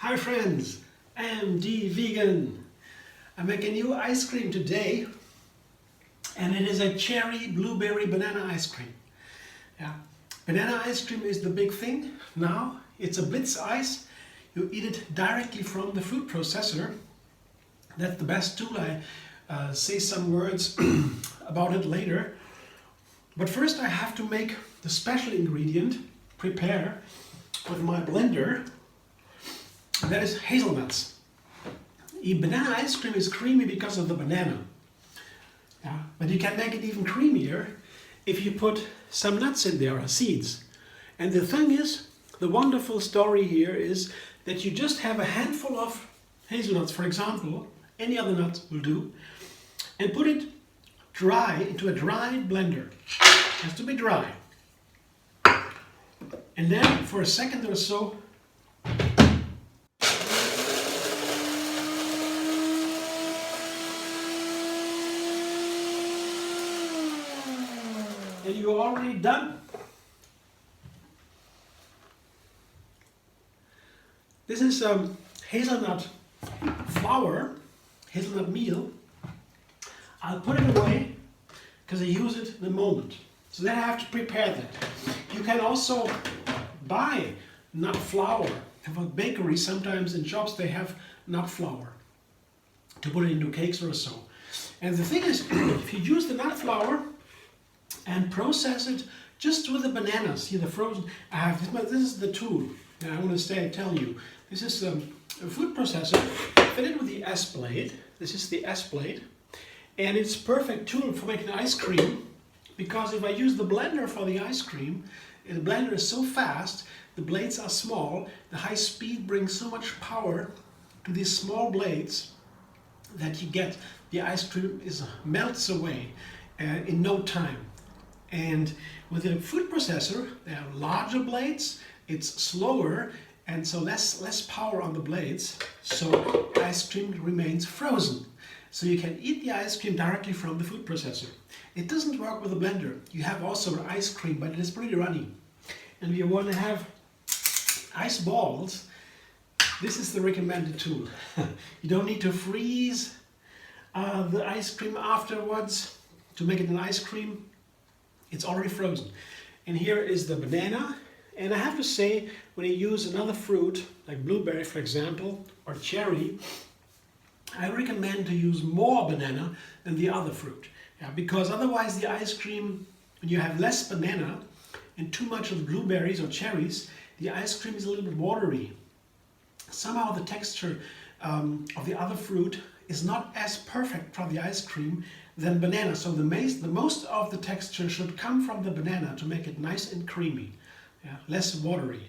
Hi friends, I'm Vegan. I make a new ice cream today and it is a cherry, blueberry, banana ice cream. Yeah. Banana ice cream is the big thing now. It's a blitz ice. You eat it directly from the food processor. That's the best tool. I say some words about it later. But first I have to make the special ingredient, prepare with my blender. That is hazelnuts. A banana ice cream is creamy because of the banana. Yeah, but you can make it even creamier if you put some nuts in there, or seeds. And the thing is, the wonderful story here is that you just have a handful of hazelnuts, for example, any other nut will do, and put it dry into a dried blender. It has to be dry. And then for a second or so, and you're already done. This is hazelnut flour, hazelnut meal. I'll put it away because I use it in a moment. So then I have to prepare that. You can also buy nut flour. At a bakery, sometimes in shops they have nut flour to put it into cakes or so. And the thing is, if you use the nut flour and process it just with the bananas, see the frozen, I have this is the tool. Now I want to tell you, this is a food processor fitted with the S blade. This is the S blade, and it's a perfect tool for making ice cream, because if I use the blender for the ice cream, the blender is so fast, the blades are small, the high speed brings so much power to these small blades that you get the ice cream melts away in no time. And with a food processor, they have larger blades, it's slower, and so less power on the blades, so ice cream remains frozen. So you can eat the ice cream directly from the food processor. It doesn't work with a blender. You have also an ice cream, but it is pretty runny. And if you want to have ice balls, this is the recommended tool. You don't need to freeze the ice cream afterwards to make it an ice cream. It's already frozen. And here is the banana. And I have to say, when you use another fruit, like blueberry for example, or cherry, I recommend to use more banana than the other fruit. Yeah, because otherwise the ice cream, when you have less banana and too much of blueberries or cherries, the ice cream is a little bit watery. Somehow the texture of the other fruit is not as perfect from the ice cream than banana. So the most of the texture should come from the banana to make it nice and creamy, yeah, less watery.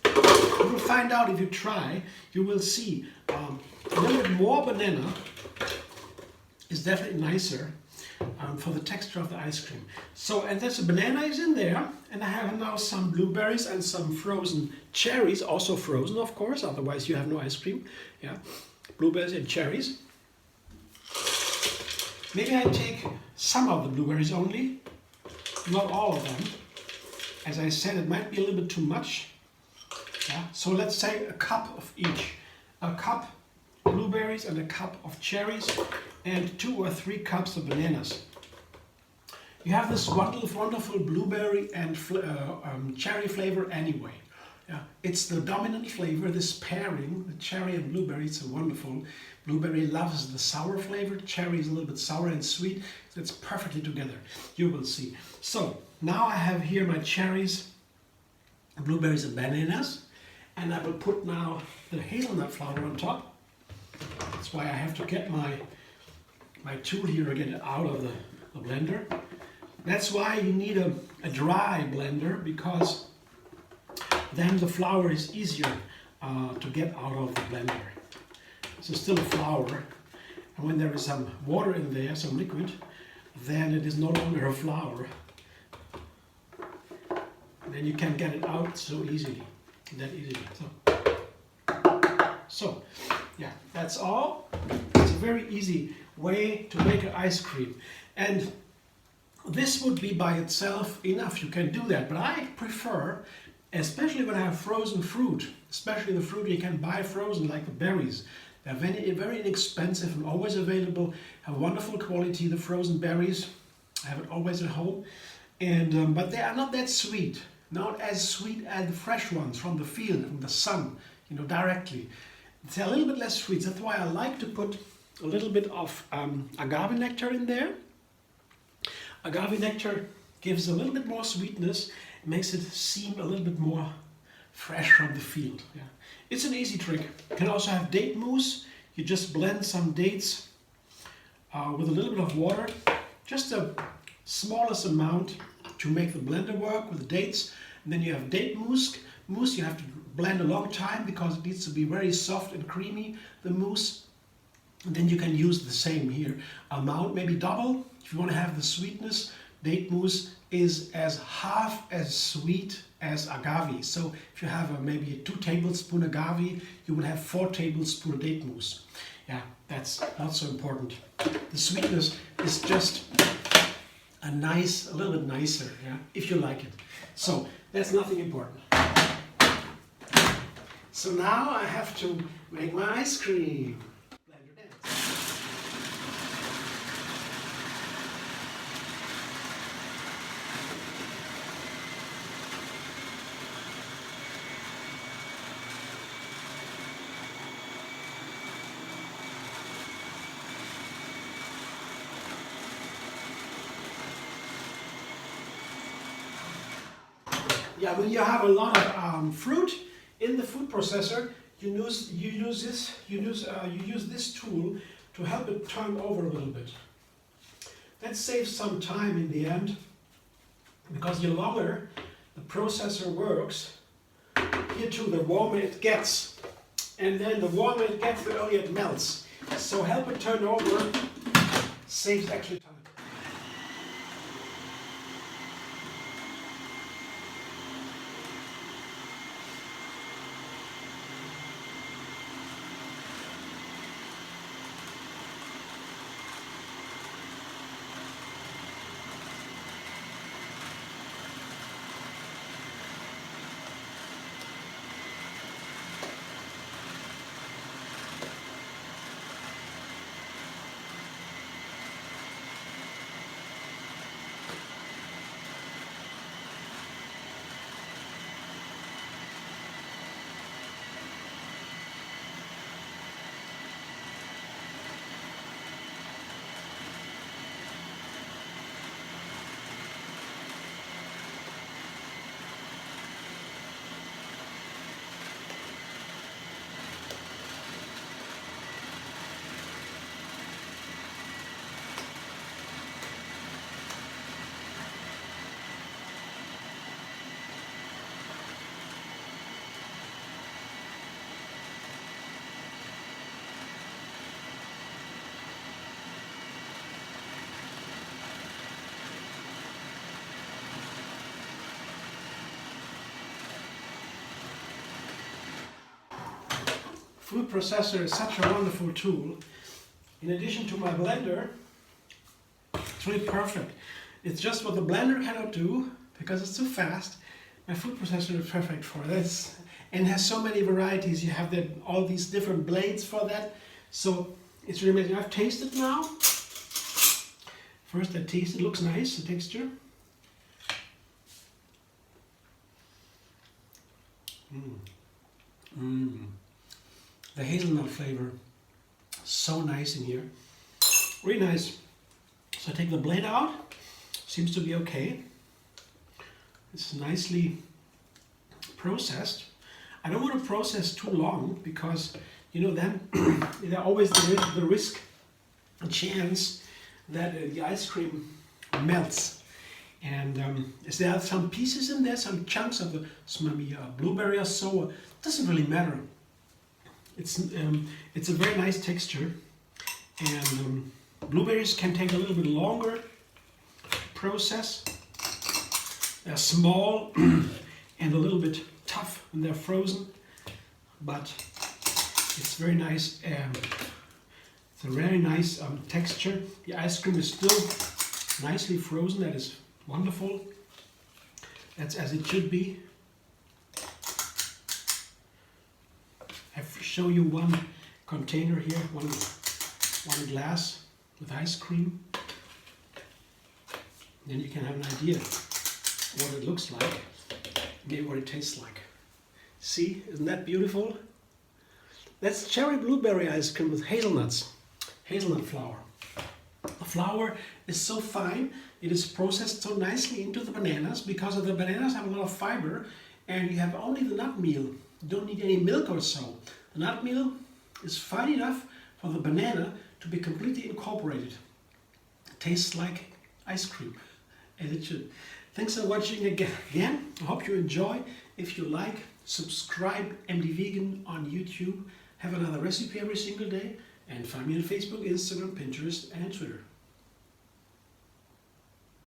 You will find out if you try, you will see a little bit more banana is definitely nicer for the texture of the ice cream. So, and there's a banana is in there, and I have now some blueberries and some frozen cherries, also frozen of course, otherwise you have no ice cream. Yeah, blueberries and cherries. Maybe I take some of the blueberries only, not all of them. As I said, it might be a little bit too much. Yeah, so let's say a cup of each. A cup blueberries and a cup of cherries and 2 or 3 cups of bananas. You have this wonderful blueberry and cherry flavor anyway. Yeah, it's the dominant flavor, this pairing, the cherry and blueberry, it's wonderful. Blueberry loves the sour flavor, cherry is a little bit sour and sweet, so it's perfectly together. You will see. So now I have here my cherries, blueberries and bananas, and I will put now the hazelnut flour on top. That's why I have to get my tool here to get it out of the blender. That's why you need a dry blender, because then the flour is easier to get out of the blender. So still a flour, and when there is some water in there, some liquid, then it is no longer a flour. And then you can get it out so easily, So yeah, that's all. It's a very easy way to make an ice cream. And this would be by itself enough, you can do that. But I prefer, especially when I have frozen fruit, especially the fruit you can buy frozen, like the berries. They're very, very inexpensive and always available, have wonderful quality, the frozen berries. I have it always at home. And but they are not that sweet, not as sweet as the fresh ones from the field, from the sun, you know, directly. They're a little bit less sweet. That's why I like to put a little bit of agave nectar in there. Agave nectar gives a little bit more sweetness, makes it seem a little bit more fresh from the field. Yeah. It's an easy trick. You can also have date mousse. You just blend some dates with a little bit of water, just the smallest amount to make the blender work with the dates. And then you have date mousse. Mousse you have to blend a long time because it needs to be very soft and creamy, the mousse. And then you can use the same here amount, maybe double. If you want to have the sweetness, date mousse is as half as sweet as agave. So if you have maybe a 2 tablespoon agave, you would have 4 tablespoon date mousse. Yeah, that's not so important. The sweetness is just a little bit nicer, yeah, if you like it. So that's nothing important. So now I have to make my ice cream. Yeah, when you have a lot of fruit in the food processor, you use this tool to help it turn over a little bit. That saves some time in the end, because the longer the processor works, here too, the warmer it gets, and then the warmer it gets, the earlier it melts. So help it turn over saves actually time. Food processor is such a wonderful tool. In addition to my blender, it's really perfect. It's just what the blender cannot do because it's too fast. My food processor is perfect for this, and has so many varieties. You have all these different blades for that. So it's really amazing. I've tasted now. First I taste it, looks nice, the texture. The hazelnut flavor, so nice in here, really nice. So I take the blade out, seems to be okay. It's nicely processed. I don't want to process too long because, you know, then there's always the risk, a chance that the ice cream melts. And there are some pieces in there, some chunks of maybe a blueberry or so. It doesn't really matter. It's a very nice texture, and blueberries can take a little bit longer to process. They're small and a little bit tough when they're frozen, but it's very nice. It's a very nice texture. The ice cream is still nicely frozen. That is wonderful. That's as it should be. show you one container here, one glass with ice cream. Then you can have an idea what it looks like, maybe what it tastes like. See, isn't that beautiful? That's cherry blueberry ice cream with hazelnuts, hazelnut flour. The flour is so fine, it is processed so nicely into the bananas because the bananas have a lot of fiber and you have only the nut meal. You don't need any milk or so. The nut meal is fine enough for the banana to be completely incorporated. It tastes like ice cream, as it should. Thanks for watching again. I hope you enjoy. If you like, subscribe MD Vegan on YouTube. Have another recipe every single day. And find me on Facebook, Instagram, Pinterest, and Twitter.